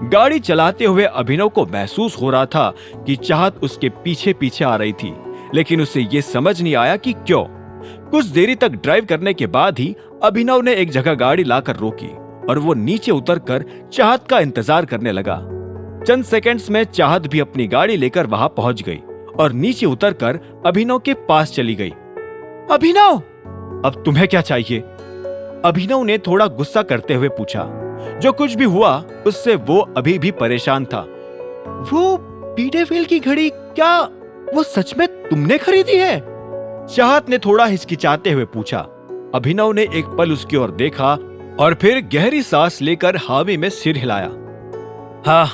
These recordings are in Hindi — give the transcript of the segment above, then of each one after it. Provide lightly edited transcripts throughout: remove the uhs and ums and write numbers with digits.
गाड़ी चलाते हुए अभिनव को महसूस हो रहा था कि चाहत उसके पीछे पीछे आ रही थी, लेकिन उसे ये समझ नहीं आया कि क्यों। कुछ देरी तक ड्राइव करने के बाद ही अभिनव ने एक जगह गाड़ी लाकर रोकी और वो नीचे उतरकर चाहत का इंतजार करने लगा। चंद सेकंड्स में चाहत भी अपनी गाड़ी लेकर वहां पहुंच गई और नीचे उतरकर अभिनव के पास चली गई। अभिनव, अब तुम्हें क्या चाहिए? अभिनव ने थोड़ा गुस्सा करते हुए पूछा। जो कुछ भी हुआ उससे वो अभी भी परेशान था। वो पीडेफिल की घड़ी क्या वो सच में तुमने खरीदी है? चाहत ने थोड़ा हिचकिचाते हुए पूछा। अभिनव ने एक पल उसकी ओर देखा और फिर गहरी सांस लेकर हवा में सिर हिलाया। हाँ,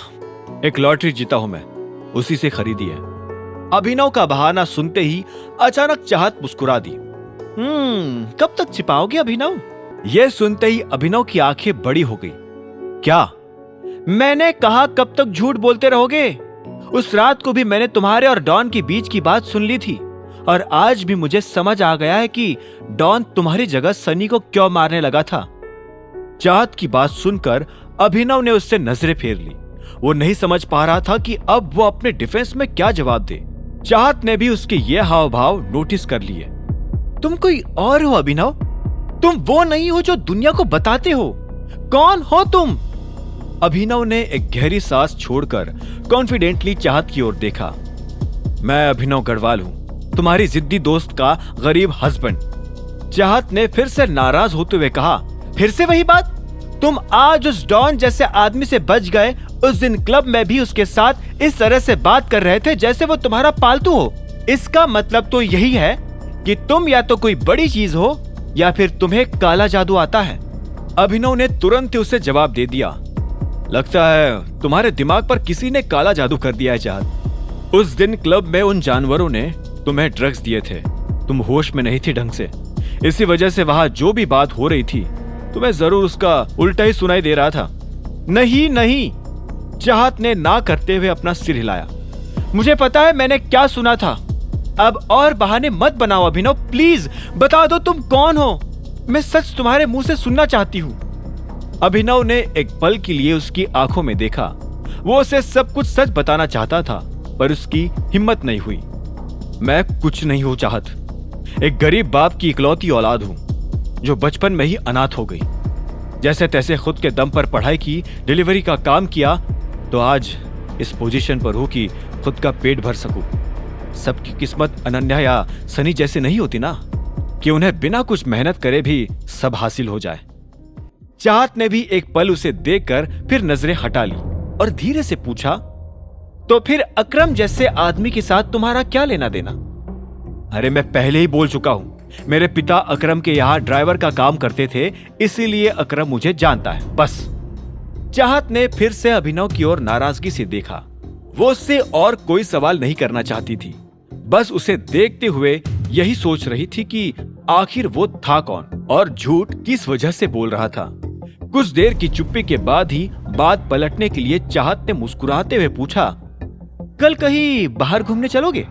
एक लॉटरी जीता हूं मैं, उसी से खरीदी है। अभिनव का बहाना सुनते ही अचानक चाहत मुस्कुरा दी। कब तक छिपाओगे अभिनव? यह सुनते ही अभिनव की आंखें बड़ी हो गई। क्या? मैंने कहा कब तक झूठ बोलते रहोगे? उस रात को भी मैंने तुम्हारे और डॉन के बीच की बात सुन ली थी और आज भी मुझे समझ आ गया है कि डॉन तुम्हारी जगह सनी को क्यों मारने लगा था। चाहत की बात सुनकर अभिनव ने उससे नजरें फेर ली। वो नहीं समझ पा रहा था कि अब वो अपने डिफेंस में क्या जवाब दे। चाहत ने भी उसके ये हाव भाव नोटिस कर लिए। तुम कोई और हो अभिनव, तुम वो नहीं हो जो दुनिया को बताते हो। कौन हो तुम? अभिनव ने एक गहरी सांस छोड़कर कॉन्फिडेंटली चाहत की ओर देखा। मैं अभिनव गढ़वाल हूं, तुम्हारी जिद्दी दोस्त का गरीब हस्बैंड। चाहत ने फिर से नाराज होते हुए कहा। फिर से वही बात? तुम आज उस डॉन जैसे आदमी से बच गए। उस दिन क्लब में भी उसके साथ इस तरह से बात कर रहे थे जैसे वो तुम्हारा पालतू हो। इसका मतलब तो यही है कि तुम या तो कोई बड़ी चीज हो या फिर तुम्हें काला जादू आता है। अभिनव ने तुरंत ही उसे जवाब दे दिया। लगता है तुम्हारे दिमाग पर किसी ने काला जादू कर दिया है चाहत। उस दिन क्लब में उन जानवरों ने तुम्हें ड्रग्स दिए थे। तुम होश में नहीं थी ढंग से, इसी वजह से वहां जो भी बात हो रही थी तुम्हें जरूर उसका उल्टा ही सुनाई दे रहा था। नहीं नहीं, चाहत ने ना करते हुए अपना सिर हिलाया। मुझे पता है मैंने क्या सुना था। अब और बहाने मत बनाओ अभिनव, प्लीज बता दो तुम कौन हो। मैं सच तुम्हारे मुंह से सुनना चाहती हूँ। अभिनव ने एक पल के लिए उसकी आंखों में देखा। वो उसे सब कुछ सच बताना चाहता था पर उसकी हिम्मत नहीं हुई। मैं कुछ नहीं हूं चाहत, एक गरीब बाप की इकलौती औलाद हूं जो बचपन में ही अनाथ हो गई। जैसे तैसे खुद के दम पर पढ़ाई की, डिलीवरी का काम किया तो आज इस पोजीशन पर हूं कि खुद का पेट भर सकूं। सबकी किस्मत अनन्या या सनी जैसे नहीं होती ना, कि उन्हें बिना कुछ मेहनत करे भी सब हासिल हो जाए। चाहत ने भी एक पल उसे देखकर फिर नजरें हटा ली और धीरे से पूछा, तो फिर अकरम जैसे आदमी के साथ तुम्हारा क्या लेना देना? अरे मैं पहले ही बोल चुका हूं, मेरे पिता अकरम के यहां ड्राइवर का काम करते थे, इसीलिए अकरम मुझे जानता है, बस। चाहत ने फिर से अभिनव की ओर नाराजगी से देखा। वो उससे और कोई सवाल नहीं करना चाहती थी, बस उसे देखते हुए यही सोच रही थी कि आखिर वो था कौन और झूठ किस वजह से बोल रहा था। कुछ देर की चुप्पी के बाद ही बात पलटने के लिए चाहत ने मुस्कुराते हुए पूछा, कल कहीं बाहर घूमने चलोगे?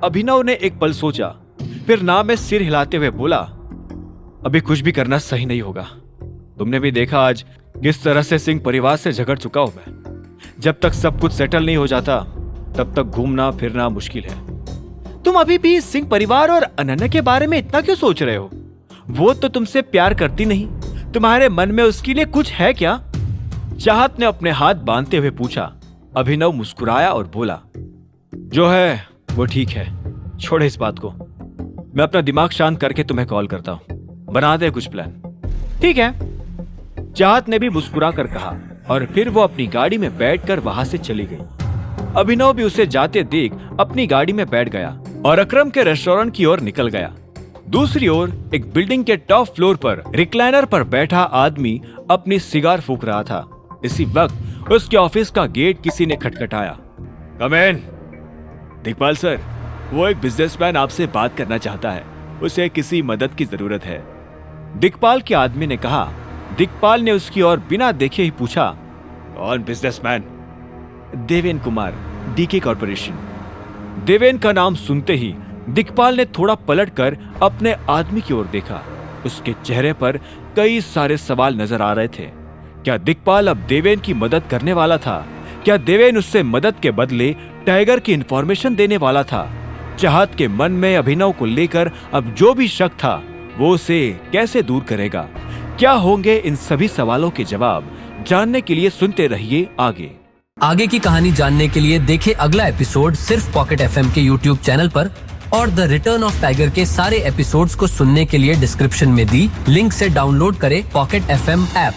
अभिनव ने एक पल सोचा, फिर ना में सिर हिलाते हुए बोला, अभी कुछ भी करना सही नहीं होगा। तुमने भी देखा आज किस तरह से सिंह परिवार से झगड़ चुका हूं मैं। जब तक सब कुछ सेटल नहीं हो जाता तब तक घूमना फिरना मुश्किल है। तुम अभी भी सिंह परिवार और अनन्या के बारे में इतना क्यों सोच रहे हो? वो तो तुमसे प्यार करती नहीं, तुम्हारे मन में उसके लिए कुछ है क्या? चाहत ने अपने हाथ बांधते हुए पूछा। अभिनव मुस्कुराया और बोला, जो है वो ठीक है, छोड़े इस बात को। मैं अपना दिमाग शांत करके तुम्हें कॉल करता हूं, बना दे कुछ प्लान। ठीक है, चाहत ने भी मुस्कुरा कर कहा और फिर वो अपनी गाड़ी में बैठकर वहां से चली गई। अभिनव भी उसे जाते देख अपनी गाड़ी में बैठ गया और अकरम के रेस्टोरेंट की ओर निकल गया। दूसरी ओर एक बिल्डिंग के टॉप फ्लोर पर रिक्लाइनर पर बैठा आदमी अपनी सिगार फूंक रहा था। इसी वक्त उसके ऑफिस का गेट किसी ने खटखटाया। कम इन। दिक्पाल सर, वो एक बिजनेसमैन आपसे बात करना चाहता है, उसे किसी मदद की जरूरत है। दिक्पाल के आदमी ने कहा। दिक्पाल ने उसकी ओर बिना देखे ही पूछा, कौन businessman? Deven Kumar, DK corporation. Deven का नाम सुनते ही दिक्पाल ने थोड़ा पलटकर अपने आदमी की ओर देखा। उसके चेहरे पर कई सारे सवाल नजर आ रहे थे। क्या दिक्पाल अब देवेन की मदद करने वाला था? क्या देवेन उससे मदद के बदले टाइगर की इंफॉर्मेशन देने वाला था? चाहत के मन में अभिनव को लेकर अब जो भी शक था वो उसे कैसे दूर करेगा? क्या होंगे इन सभी सवालों के जवाब? जानने के लिए सुनते रहिए आगे की कहानी जानने के लिए देखें अगला एपिसोड सिर्फ पॉकेट एफएम के यूट्यूब चैनल पर, और द रिटर्न ऑफ टाइगर के सारे एपिसोड्स को सुनने के लिए डिस्क्रिप्शन में दी लिंक से डाउनलोड करें पॉकेट एफएम ऐप।